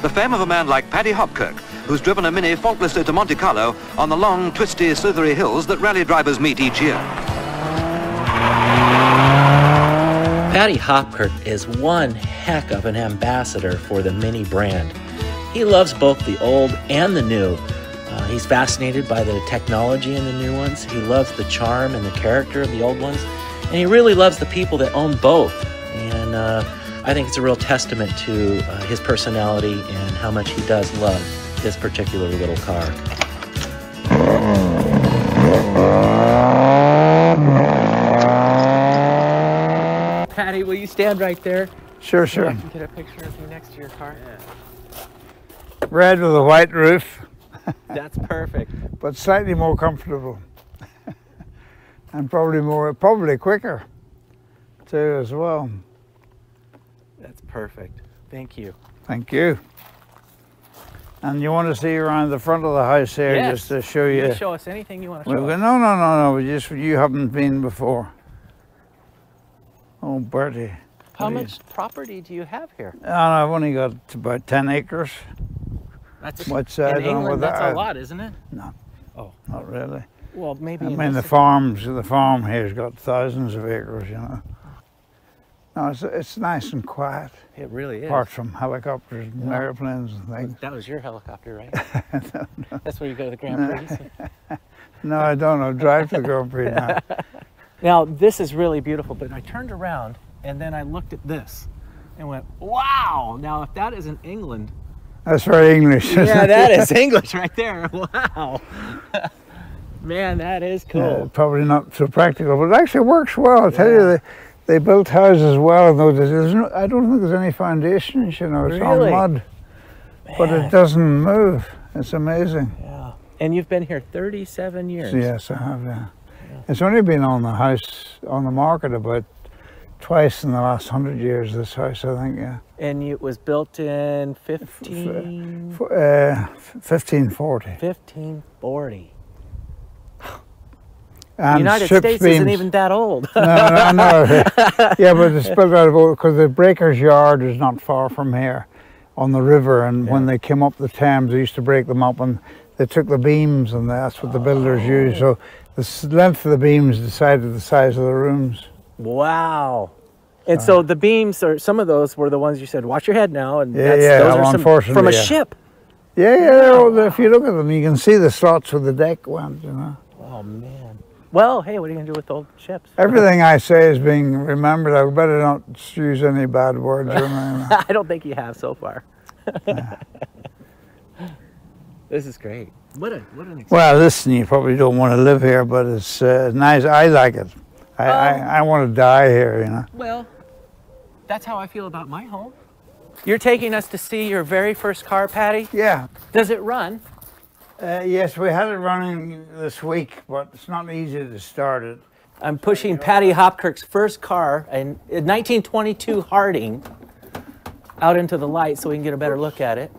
the fame of a man like Paddy Hopkirk, who's driven a Mini faultlessly to Monte Carlo on the long, twisty, slithery hills that rally drivers meet each year. Paddy Hopkirk is one heck of an ambassador for the Mini brand. He loves both the old and the new. He's fascinated by the technology in the new ones. He loves the charm and the character of the old ones. And he really loves the people that own both. And I think it's a real testament to his personality and how much he does love this particular little car. Paddy, will you stand right there? Sure, sure. I can get a picture of you next to your car. Yeah. Red with a white roof. That's perfect. But slightly more comfortable. And probably quicker too as well. That's perfect. Thank you. Thank you. And you want to see around the front of the house here, yes. Just to show you. Can you show us anything you want to show us? No. Just you haven't been before. Oh, Bertie. How much property do you have here? I've only got about 10 acres. That's in England, that's a lot, isn't it? No. Oh. Not really. Well, maybe. I mean, the farm here's got thousands of acres, you know. No, it's nice and quiet. It really is. Apart from helicopters and airplanes and things. That was your helicopter, right? No. That's where you go to the Grand Prix. No, I don't. I drive to the Grand Prix now. Now, this is really beautiful, but I turned around and then I looked at this and went, wow! Now, if that isn't England. That's very English. Yeah, that is English right there. Wow. Man, that is cool. Yeah, probably not so practical, but it actually works well. I'll tell you, they built houses well in those days. I don't think there's any foundations, you know, it's really? all mud. Man. But it doesn't move. It's amazing. Yeah. And you've been here 37 years. Yes, I have, yeah. It's only been on the market about twice in the last 100 years, this house, I think, yeah. And it was built in 1540. 1540. And the United States isn't even that old. No. Yeah, but it's built out of old, because the breaker's yard is not far from here on the river, and when they came up the Thames, they used to break them up, and they took the beams, and that's what the builders used. So the length of the beams decided the size of the rooms. Wow. And so the beams, or some of those were the ones you said, watch your head now. And those are unfortunately, from a ship. Yeah, if you look at them, you can see the slots where the deck went, you know. Oh, man. Well, hey, what are you going to do with old ships? Everything I say is being remembered. I better not use any bad words. I don't think you have so far. This is great. What an experience. Well, listen, you probably don't want to live here, but it's nice. I like it. I want to die here, you know. Well, that's how I feel about my home. You're taking us to see your very first car, Paddy? Yeah. Does it run? Yes, we had it running this week, but it's not easy to start it. I'm pushing Paddy Hopkirk's first car, a 1922 Harding, out into the light so we can get a better look at it.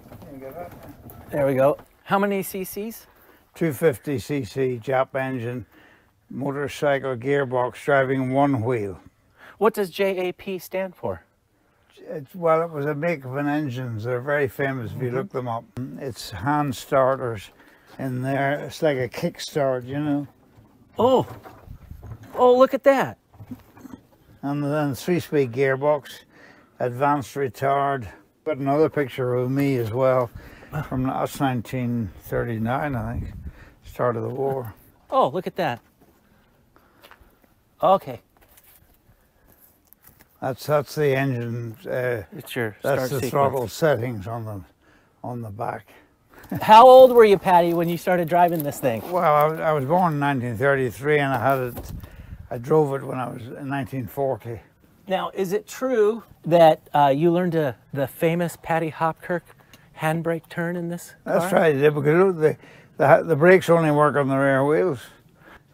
There we go. How many cc's? 250 cc Jap engine, motorcycle gearbox, driving one wheel. What does JAP stand for? Well, it was a make of an engines. They're very famous if you look them up. It's hand starters in there. It's like a kickstart, you know. Oh, look at that. And then 3-speed gearbox, advanced retard. Got another picture of me as well. From that's 1939, I think, start of the war. Oh, look at that. Okay. That's the engine. It's your that's the sequence. throttle settings on the back. How old were you, Paddy, when you started driving this thing? Well, I was born in 1933, and I drove it when I was in 1940. Now, is it true that you learned the famous Paddy Hopkirk handbrake turn in this car? That's right, yeah, because the brakes only work on the rear wheels.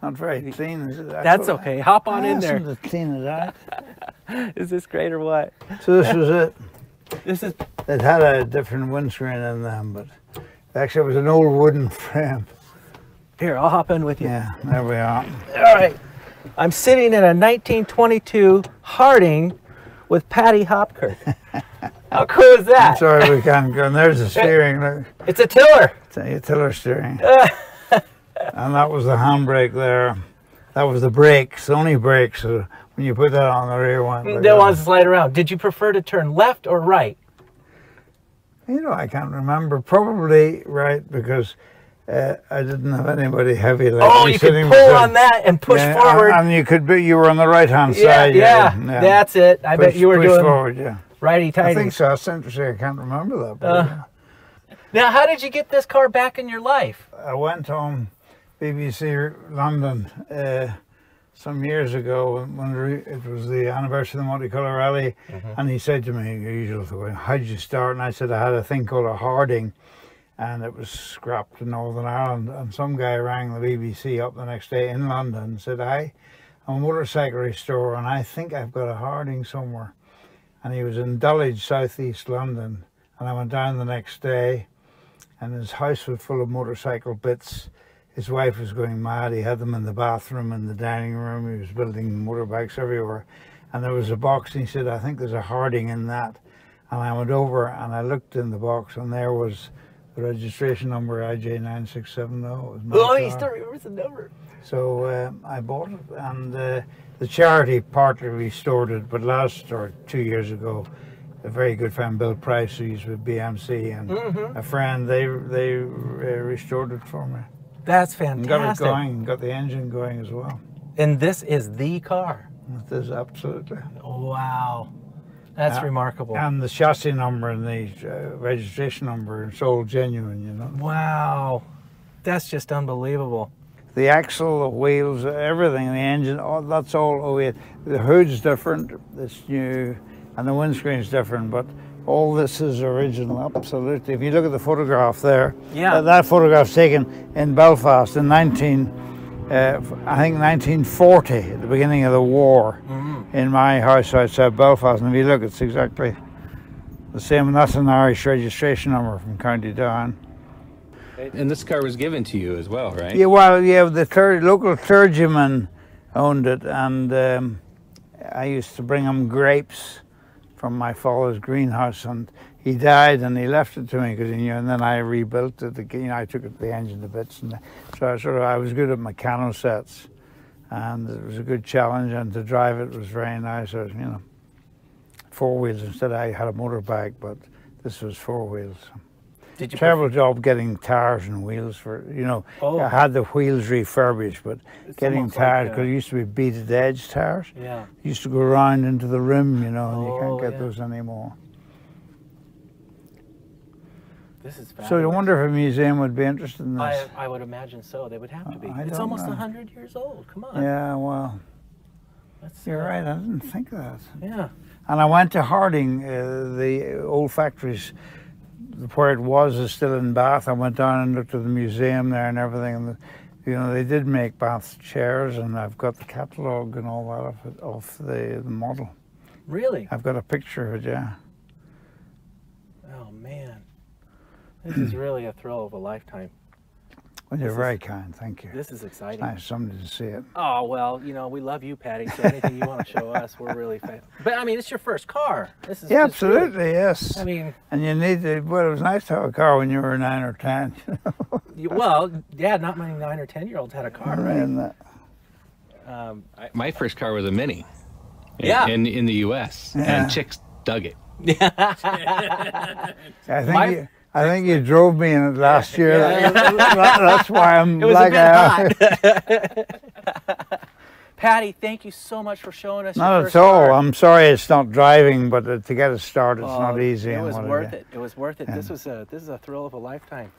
Not very clean, is it? That's okay. Hop on in there. To clean it out. Is this great or what? So this was it. This is. It had a different windscreen in them, but actually it was an old wooden frame. Here, I'll hop in with you. Yeah, there we are. All right. I'm sitting in a 1922 Harding with Paddy Hopkirk. How cool is that? Sorry, we can't go. And there's the steering. Look. It's a tiller. It's a tiller steering. And that was the handbrake there. That was the brakes, the only brakes. So when you put that on, the rear one. They want to slide around. Did you prefer to turn left or right? You know, I can't remember. Probably right, because I didn't have anybody heavy like Oh, you could pull on that and push forward. And you could be. You were on the right-hand side. Yeah, that's it. I bet you were doing forward, yeah. righty-tighty. I think so. That's interesting. I can't remember that. But, Now, how did you get this car back in your life? I went on BBC London some years ago when it was the anniversary of the Monte Carlo Rally, and he said to me, usually, how did you start? And I said, I had a thing called a Harding, and it was scrapped in Northern Ireland, and some guy rang the BBC up the next day in London and said, I'm a motorcycle restorer, and I think I've got a Harding somewhere. And he was in Dulwich, southeast London, and I went down the next day, and his house was full of motorcycle bits. His wife was going mad. He had them in the bathroom, in the dining room. He was building motorbikes everywhere. And there was a box, and he said, I think there's a Harding in that. And I went over and I looked in the box, and there was the registration number, IJ9670. Oh, he still remembers the number. So I bought it, and the charity partly restored it, but last, or 2 years ago, a very good friend, Bill Price, who's with BMC, and a friend, they restored it for me. That's fantastic. And got it going, got the engine going as well. And this is the car. It is, absolutely. Wow. That's remarkable. And the chassis number and the registration number are all genuine, you know. Wow. That's just unbelievable. The axle, the wheels, everything, the engine, that's all OE. The hood's different, it's new, and the windscreen's different, but all this is original, absolutely. If you look at the photograph there, that photograph's taken in Belfast in I think 1940, at the beginning of the war, in my house outside Belfast. And if you look, it's exactly the same, and that's an Irish registration number from County Down. And this car was given to you as well, right? Yeah, well, yeah, the local clergyman owned it, and I used to bring him grapes from my father's greenhouse, and he died and he left it to me because he knew, and then I rebuilt it again. I took it, the engine to bits, and so I was good at mechano sets, and it was a good challenge, and to drive it was very nice. I was, you know, 4 wheels instead. I had a motorbike, but this was 4 wheels. Did you terrible job getting tires and wheels for, you know, I had the wheels refurbished, but it's getting tires, because it used to be beaded edge tires. Yeah. Used to go around into the rim, you know, and you can't get those anymore. This is fabulous. So you wonder if a museum would be interested in this. I would imagine so. They would have to be. It's almost 100 years old. Come on. Yeah, well, you're right. I didn't think of that. Yeah. And I went to Harding, the old factories. Where it was is still in Bath. I went down and looked at the museum there and everything, and you know, they did make Bath chairs, and I've got the catalogue and all that of the model. Really? I've got a picture of it, yeah. Oh man, this is really a thrill of a lifetime. Well, you're very kind, thank you. This is exciting. It's nice somebody to see it. Oh, well, you know, we love you, Paddy, so anything you want to show us, we're really fan. But, I mean, it's your first car. This is absolutely, really, yes. I mean... And you need to, well, it was nice to have a car when you were 9 or 10, you know? Well, yeah, not many 9 or 10-year-olds had a car, right? My first car was a Mini. In the U.S., and chicks dug it. I think you drove me in it last year. That's why I'm like I am. Paddy, thank you so much for showing us. Not at all. I'm sorry it's not driving, but to get it started, it's not easy. It was worth it. It was worth it. Yeah. This is a thrill of a lifetime.